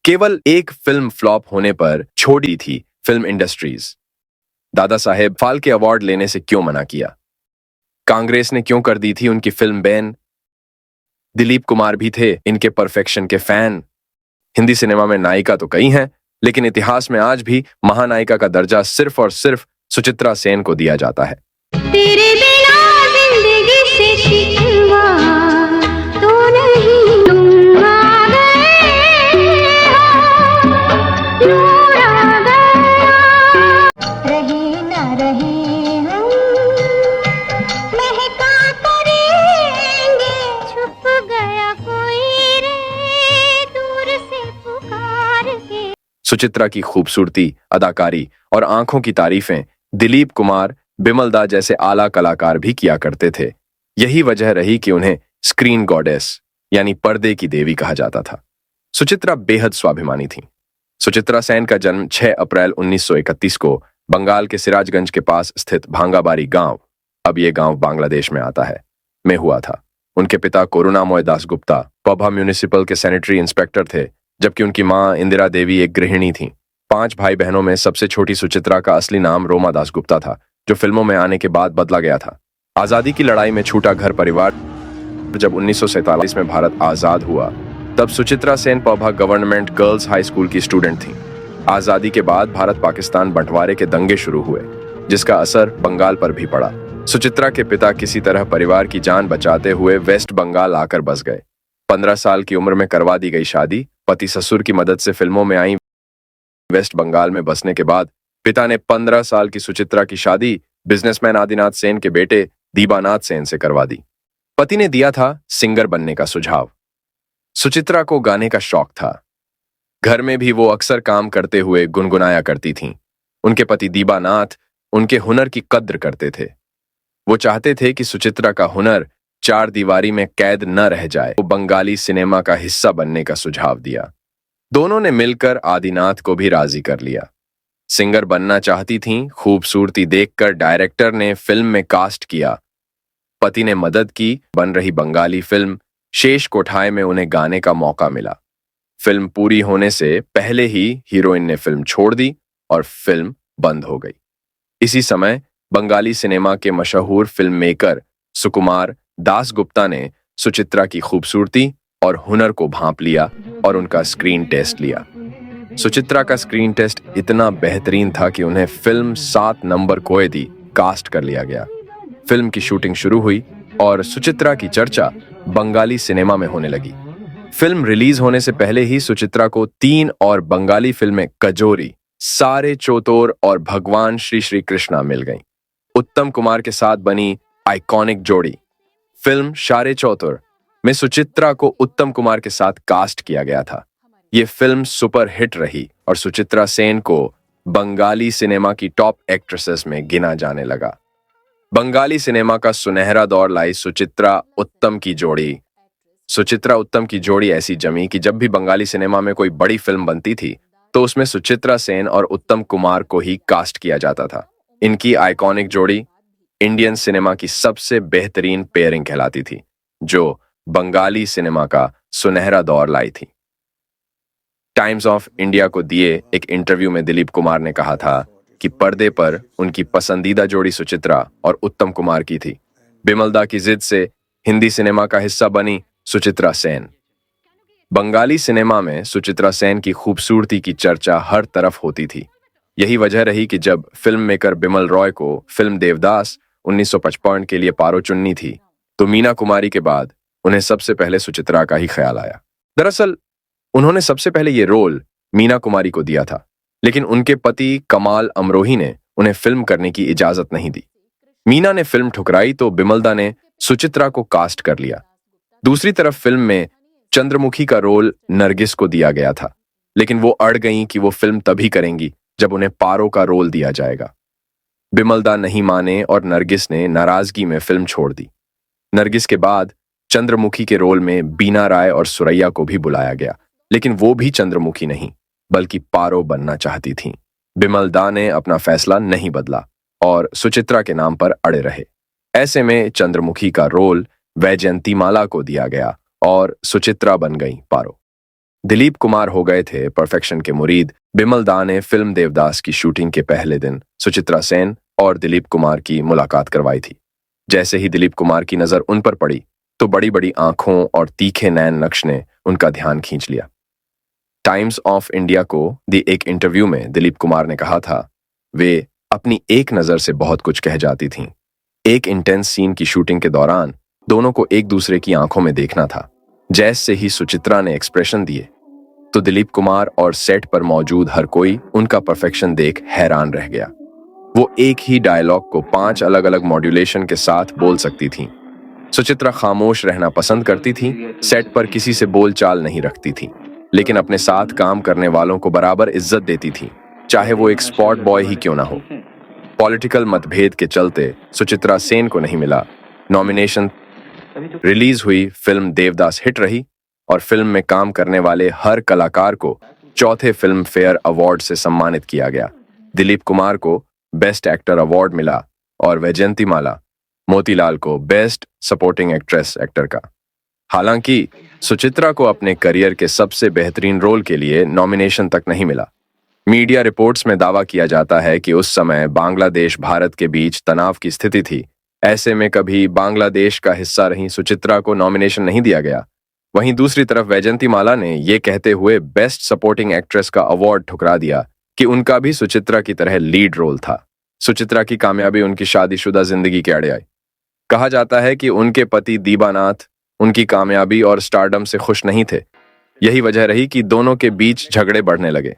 केवल एक film flop होने पर छोड़ दी थी film industries. Dada Saheb Phalke award लेने से क्यों मना किया? कांग्रेस ने क्यों कर दी थी उनकी फिल्म बैन? दिलीप कुमार भी थे इनके परफेक्शन के फैन। हिंदी सिनेमा में नायिका तो कई हैं, लेकिन इतिहास में आज भी महानायिका का दर्जा सिर्फ और सिर्फ सुचित्रा सेन को दिया जाता है। तेरे बिना जिंदगी से शिकवा तो नहीं, तुम आ गए हो, नूर आ गया। रहे ना रहे हम महका करेंगे, छुप गया कोई रे दूर से पुकार के। सुचित्रा की खूबसूरती, अदाकारी और आंखों की तारीफें दिलीप कुमार, बिमल दा जैसे आला कलाकार भी किया करते थे। यही वजह रही कि उन्हें स्क्रीन गॉडेस यानी पर्दे की देवी कहा जाता था। सुचित्रा बेहद स्वाभिमानी थी। सुचित्रा सेन का जन्म 6 अप्रैल 1931 को बंगाल के सिराजगंज के पास स्थित भांगाबारी गांव, अब ये गांव बांग्लादेश में आता है, में हुआ था। उनके पिता करुणामय दासगुप्ता पौभा म्यूनिसिपल के सैनिटरी इंस्पेक्टर थे, जबकि उनकी मां इंदिरा देवी एक गृहिणी थी। 5 भाई बहनों में सबसे छोटी सुचित्रा का असली नाम रोमा दासगुप्ता था, जो फिल्मों में आने के बाद बदला गया था। आजादी की लड़ाई में छूटा घर परिवार जब 1947 में भारत आजाद हुआ, तब Suchitra Sen Pabna government girls high school की स्टूडेंट थी। आजादी के बाद भारत पाकिस्तान बंटवारे के दंगे शुरू हुए, जिसका असर बंगाल पर भी पड़ा। सुचित्रा के पिता किसी तरह परिवार की जान बचाते हुए वेस्ट बंगाल आकर बस गए। 15 साल की उम्र में करवा दी गई शादी। पति ससुर की मदद से फिल्मों में आई वेस्ट बंगाल में बसने के बाद पिता ने 15 साल की सुचित्रा की शादी बिजनेसमैन आदिनाथ सेन के बेटे दीबानाथ सेन से करवा दी। पति ने दिया था सिंगर बनने का सुझाव। सुचित्रा को गाने का शौक था। घर में भी वो अक्सर काम करते हुए गुनगुनाया करती थीं। उनके पति दीबानाथ उनके हुनर की कद्र करते थे। वो चाहते थे कि सुचित्रा का हुनर 4 दीवारी में कैद न रह जाए। वो बंगाली सिनेमा का हिस्सा बनने का सुझाव दिया। दोनों ने मिलकर आदिनाथ को भी राजी कर लिया। सिंगर बनना चाहती थीं। खूबसूरती देखकर डायरेक्टर ने फिल्म में कास्ट किया। पति ने मदद की। बन रही बंगाली फिल्म शेष कोठाय में उन्हें गाने का मौका मिला। फिल्म पूरी होने से पहले ही हीरोइन ने फिल्म छोड़ दी और फिल्म बंद हो गई। इसी समय बंगाली सिनेमा के मशहूर फिल्म मेकर सुकुमार दासगुप्ता ने सुचित्रा की खूबसूरती और हुनर को भांप लिया और उनका स्क्रीन टेस्ट लिया। सुचित्रा का स्क्रीन टेस्ट इतना बेहतरीन था कि उन्हें फिल्म 7 नंबर कोएदी कास्ट कर लिया गया। फिल्म की शूटिंग शुरू हुई और सुचित्रा की चर्चा बंगाली सिनेमा में होने लगी। फिल्म रिलीज होने से पहले ही सुचित्रा को 3 और बंगाली फिल्में कजोरी, सारे चोतोर और भगवान श्री श्री कृष्णा मिल गईं। उत्तम कुमार के साथ बनी आइकॉनिक जोड़ी फिल्म शारे चौतुर में सुचित्रा को उत्तम कुमार के साथ कास्ट किया गया था। ये फिल्म सुपर हिट रही और सुचित्रा सेन को बंगाली सिनेमा की टॉप एक्ट्रेसेस में गिना जाने लगा। बंगाली सिनेमा का सुनहरा दौर लाई सुचित्रा उत्तम की जोड़ी। सुचित्रा उत्तम की जोड़ी ऐसी जमी कि जब भी बंगाली सिनेमा में कोई बड़ी फिल्म बनती थी तो उसमें सुचित्रा सेन और उत्तम कुमार को ही कास्ट किया जाता था। इनकी आइकॉनिक जोड़ी इंडियन सिनेमा की सबसे बेहतरीन पेयरिंग कहलाती थी, जो बंगाली सिनेमा का सुनहरा दौर लाई थी। टाइम्स ऑफ इंडिया को दिए एक इंटरव्यू में दिलीप कुमार ने कहा था कि पर्दे पर उनकी पसंदीदा जोड़ी सुचित्रा और उत्तम कुमार की थी। बिमल दा की जिद से हिंदी सिनेमा का हिस्सा बनी सुचित्रा सेन। बंगाली सिनेमा में सुचित्रा सेन की खूबसूरती की चर्चा हर तरफ होती थी। यही वजह रही कि जब फिल्म मेकर बिमल रॉय को फिल्म देवदास 1955 के लिए पारो चुननी थी, तो मीना कुमारी के बाद उन्हें सबसे पहले सुचित्रा का ही ख्याल आया। दरअसल उन्होंने सबसे पहले ये रोल मीना कुमारी को दिया था, लेकिन उनके पति कमाल अमरोही ने उन्हें फिल्म करने की इजाजत नहीं दी। मीना ने फिल्म ठुकराई तो बिमलदा ने सुचित्रा को कास्ट कर लिया। दूसरी तरफ फिल्म में चंद्रमुखी का रोल नरगिस को दिया गया था, लेकिन वो अड़ गईं कि वो फिल्म तभी करेंगी जब उन्हें पारो का रोल दिया जाएगा। बिमलदा नहीं माने और नरगिस ने नाराजगी में फिल्म छोड़ दी। नरगिस के बाद चंद्रमुखी के रोल में बीना राय और सुरैया को भी बुलाया गया, लेकिन वो भी चंद्रमुखी नहीं बल्कि पारो बनना चाहती थीं। बिमलदा ने अपना फैसला नहीं बदला और सुचित्रा के नाम पर अड़े रहे। ऐसे में चंद्रमुखी का रोल वैजयंती माला को दिया गया और सुचित्रा बन गई पारो। दिलीप कुमार हो गए थे परफेक्शन के मुरीद। बिमल दा ने फिल्म देवदास की शूटिंग के पहले दिन सुचित्रा सेन और दिलीप कुमार की मुलाकात करवाई थी। जैसे ही दिलीप कुमार की नजर उन पर पड़ी तो बड़ी बड़ी आंखों और तीखे नैन नक्श ने उनका ध्यान खींच लिया। टाइम्स ऑफ इंडिया को दी एक इंटरव्यू में दिलीप कुमार ने कहा था, वे अपनी एक नजर से बहुत कुछ कह जाती थीं। एक इंटेंस सीन की शूटिंग के दौरान दोनों को एक दूसरे की आंखों में देखना था। जैसे ही सुचित्रा ने एक्सप्रेशन दिए तो दिलीप कुमार और सेट पर मौजूद हर कोई उनका परफेक्शन देख हैरान रह गया। वो एक ही डायलॉग को 5 अलग अलग मॉड्यूलेशन के साथ बोल सकती थीं। सुचित्रा खामोश रहना पसंद करती थीं, सेट पर किसी से बोलचाल नहीं रखती थीं, लेकिन अपने साथ काम करने वालों को बराबर इज्जत देती थीं, चाहे वो एक स्पॉट बॉय ही क्यों ना हो। पॉलिटिकल मतभेद के चलते सुचित्रा सेन को नहीं मिला नॉमिनेशन। रिलीज हुई फिल्म देवदास हिट रही और फिल्म में काम करने वाले हर कलाकार को चौथे फिल्म फेयर अवार्ड से सम्मानित किया गया। दिलीप कुमार को बेस्ट एक्टर अवार्ड मिला और वैजयंतीमाला मोतीलाल को बेस्ट सपोर्टिंग एक्ट्रेस एक्टर का। हालांकि सुचित्रा को अपने करियर के सबसे बेहतरीन रोल के लिए नॉमिनेशन तक नहीं मिला। मीडिया रिपोर्ट्स में दावा किया जाता है कि उस समय बांग्लादेश भारत के बीच तनाव की स्थिति थी। ऐसे में कभी बांग्लादेश का हिस्सा रही सुचित्रा को नॉमिनेशन नहीं दिया गया। वहीं दूसरी तरफ वैजयंतीमाला ने ये कहते हुए बेस्ट सपोर्टिंग एक्ट्रेस का अवार्ड ठुकरा दिया कि उनका भी सुचित्रा की तरह लीड रोल था। सुचित्रा की कामयाबी उनकी शादीशुदा जिंदगी के आड़े आई। कहा जाता है कि उनके पति दीबानाथ उनकी कामयाबी और स्टारडम से खुश नहीं थे। यही वजह रही कि दोनों के बीच झगड़े बढ़ने लगे।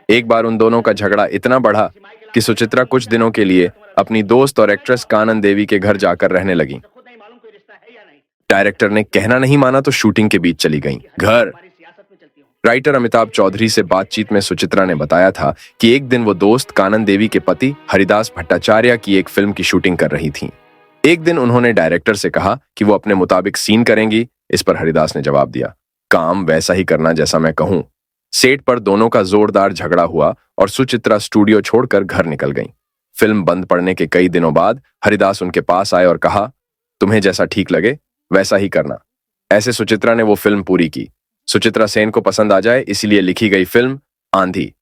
एक बार उन दोनों का झगड़ा इतना बढ़ा कि सुचित्रा कुछ दिनों के लिए अपनी दोस्त और एक्ट्रेस कानन देवी के घर जाकर रहने लगी। डायरेक्टर ने कहना नहीं माना तो शूटिंग के बीच चली गईं घर। राइटर अमिताभ चौधरी से बातचीत में सुचित्रा ने बताया था कि एक दिन वो दोस्त कानन देवी के पति हरिदास भट्टाचार्य की एक फिल्म की शूटिंग कर रही थीं। एक दिन उन्होंने डायरेक्टर से कहा कि वो अपने मुताबिक सीन करेंगी। इस पर हरिदास ने जवाब दिया, काम वैसा ही करना जैसा मैं कहूं। सेट पर दोनों का जोरदार झगड़ा हुआ और सुचित्रा स्टूडियो छोड़कर घर निकल गईं। फिल्म बंद पड़ने के कई दिनों बाद हरिदास उनके पास आए और कहा, तुम्हें जैसा ठीक लगे वैसा ही करना। ऐसे सुचित्रा ने वो फिल्म पूरी की। सुचित्रा सेन को पसंद आ जाए इसलिए लिखी गई फिल्म आंधी।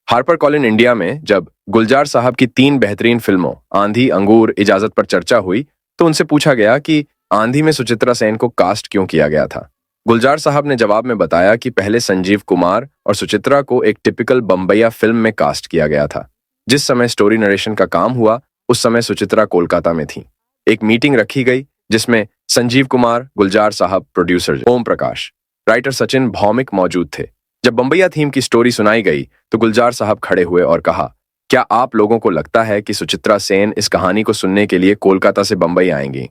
हार्पर कॉलिन इंडिया में जब गुलजार साहब की 3 बेहतरीन फिल्मों आंधी, अंगूर, इजाजत पर चर्चा हुई तो उनसे पूछा गया कि आंधी में सुचित्रा सेन को कास्ट क्यों किया गया था। गुलजार साहब ने जवाब में बताया कि पहले संजीव कुमार और सुचित्रा को एक टिपिकल बम्बैया फिल्म में कास्ट किया गया था। जिस समय स्टोरी नरेशन का काम हुआ उस समय सुचित्रा कोलकाता में थी। एक मीटिंग रखी गई जिसमें संजीव कुमार, गुलजार साहब, प्रोड्यूसर ओम प्रकाश, राइटर सचिन भौमिक मौजूद थे। जब बम्बैया थीम की स्टोरी सुनाई गई तो गुलजार साहब खड़े हुए और कहा, क्या आप लोगों को लगता है कि सुचित्रा सेन इस कहानी को सुनने के लिए कोलकाता से बम्बई आएंगी?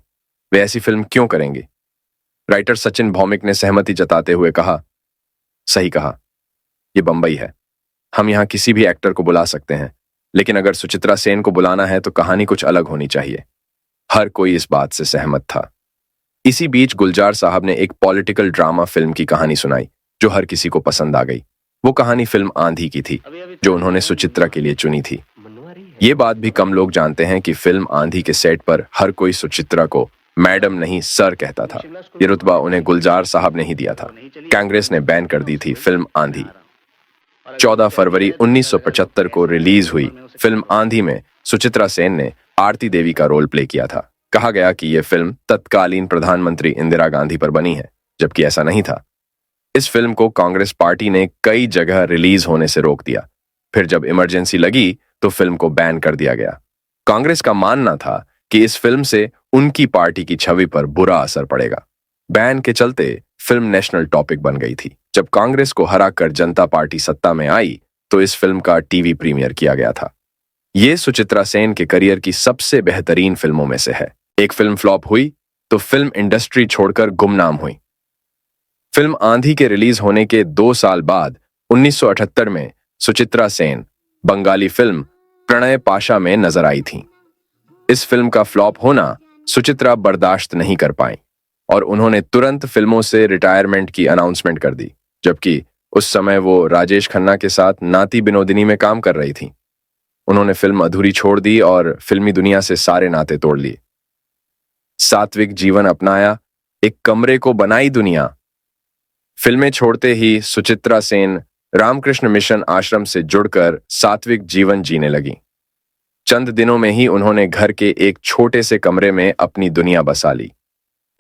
वे ऐसी फिल्म क्यों करेंगी? राइटर सचिन भौमिक ने सहमति जताते हुए कहा, सही कहा, ये बम्बई है, हम यहाँ किसी भी एक्टर को बुला सकते हैं, लेकिन अगर सुचित्रा सेन को बुलाना है तो कहानी कुछ अलग होनी चाहिए। हर कोई इस बात से सहमत था। इसी बीच गुलजार साहब ने एक पॉलिटिकल ड्रामा फिल्म की कहानी सुनाई जो हर किसी को पसंद आ गई। वो कहानी फिल्म आंधी की थी जो उन्होंने सुचित्रा के लिए चुनी थी। ये बात भी कम लोग जानते हैं कि फिल्म आंधी के सेट पर हर कोई सुचित्रा को मैडम नहीं सर कहता था। ये रुतबा उन्हें गुलजार साहब ने ही दिया था। कांग्रेस ने बैन कर दी थी फिल्म आंधी। 14 फरवरी 1975 को रिलीज हुई फिल्म आंधी में सुचित्रा सेन ने आरती देवी का रोल प्ले किया था। कहा गया कि यह फिल्म तत्कालीन प्रधानमंत्री इंदिरा गांधी पर बनी है, जबकि ऐसा नहीं था। इस फिल्म को कांग्रेस पार्टी ने कई जगह रिलीज होने से रोक दिया। फिर जब इमरजेंसी लगी तो फिल्म को बैन कर दिया गया। कांग्रेस का मानना था कि इस फिल्म से उनकी पार्टी की छवि पर बुरा असर पड़ेगा। बैन के चलते फिल्म नेशनल टॉपिक बन गई थी। जब कांग्रेस को हराकर जनता पार्टी सत्ता में आई तो इस फिल्म का टीवी प्रीमियर किया गया था। ये सुचित्रा सेन के करियर की सबसे बेहतरीन फिल्मों में से है। एक फिल्म फ्लॉप हुई तो फिल्म इंडस्ट्री छोड़कर गुमनाम हुई। फिल्म आंधी के रिलीज होने के 2 साल बाद 1978 में सुचित्रा सेन बंगाली फिल्म प्रणय पाशा में नजर आई थीं। इस फिल्म का फ्लॉप होना सुचित्रा बर्दाश्त नहीं कर पाई और उन्होंने तुरंत फिल्मों से रिटायरमेंट की अनाउंसमेंट कर दी, जबकि उस समय वो राजेश खन्ना के साथ नाती बिनोदिनी में काम कर रही थीं। उन्होंने फिल्म अधूरी छोड़ दी और फिल्मी दुनिया से सारे नाते तोड़ लिए। सात्विक जीवन अपनाया, एक कमरे को बनाई दुनिया। फिल्में छोड़ते ही सुचित्रा सेन रामकृष्ण मिशन आश्रम से जुड़कर सात्विक जीवन जीने लगी। चंद दिनों में ही उन्होंने घर के एक छोटे से कमरे में अपनी दुनिया बसा ली।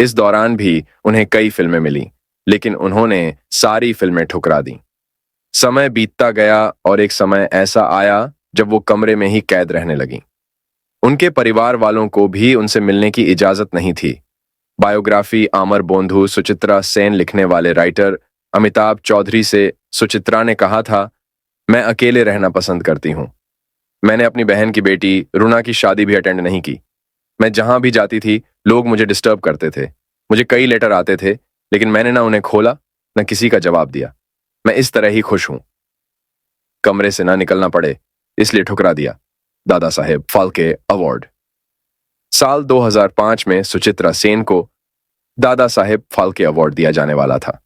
इस दौरान भी उन्हें कई फिल्में मिली, लेकिन उन्होंने सारी फिल्में ठुकरा दी। समय बीतता गया और एक समय ऐसा आया जब वो कमरे में ही कैद रहने लगी। उनके परिवार वालों को भी उनसे मिलने की इजाजत नहीं थी। बायोग्राफी आमर बोंधु सुचित्रा सेन लिखने वाले राइटर अमिताभ चौधरी से सुचित्रा ने कहा था, मैं अकेले रहना पसंद करती हूं। मैंने अपनी बहन की बेटी रुना की शादी भी अटेंड नहीं की। मैं जहां भी जाती थी लोग मुझे डिस्टर्ब करते थे। मुझे कई लेटर आते थे, लेकिन मैंने ना उन्हें खोला न किसी का जवाब दिया। मैं इस तरह ही खुश हूं। कमरे से ना निकलना पड़े इसलिए ठुकरा दिया। दादा साहेब फाल्के अवार्ड। साल 2005 में सुचित्रा सेन को दादा साहेब फाल्के अवार्ड दिया जाने वाला था।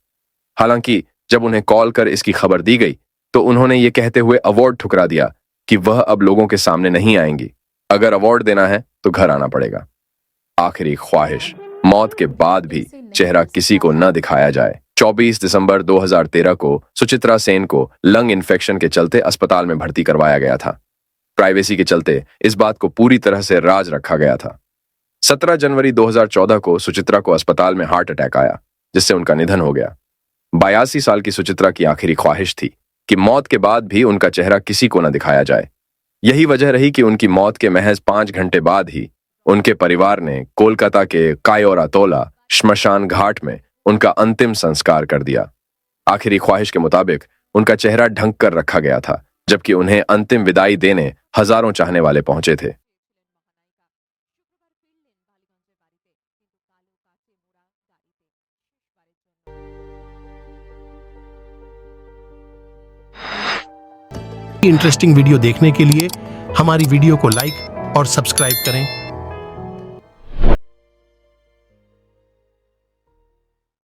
हालांकि जब उन्हें कॉल कर इसकी खबर दी गई तो उन्होंने ये कहते हुए अवार्ड ठुकरा दिया कि वह अब लोगों के सामने नहीं आएंगी। अगर अवार्ड देना है तो घर आना पड़ेगा। आखिरी ख्वाहिश, मौत के बाद भी चेहरा किसी को न दिखाया जाए। 24 दिसंबर 2013 को सुचित्रा सेन को लंग इन्फेक्शन के चलते अस्पताल में भर्ती करवाया गया था। प्राइवेसी के चलते इस बात को पूरी तरह से राज रखा गया था। 17 जनवरी 2014 को सुचित्रा को अस्पताल में हार्ट अटैक आया, जिससे उनका निधन हो गया। 82 साल की सुचित्रा की आखिरी ख्वाहिश थी कि मौत के बाद भी उनका चेहरा किसी को न दिखाया जाए। यही वजह रही कि उनकी मौत के महज 5 घंटे बाद ही उनके परिवार ने कोलकाता के कायोरातोला श्मशान घाट में उनका अंतिम संस्कार कर दिया। आखिरी ख्वाहिश के मुताबिक उनका चेहरा ढंक कर रखा गया था, जबकि उन्हें अंतिम विदाई देने हजारों चाहने वाले पहुंचे थे। इंटरेस्टिंग वीडियो देखने के लिए हमारी वीडियो को लाइक और सब्सक्राइब करें।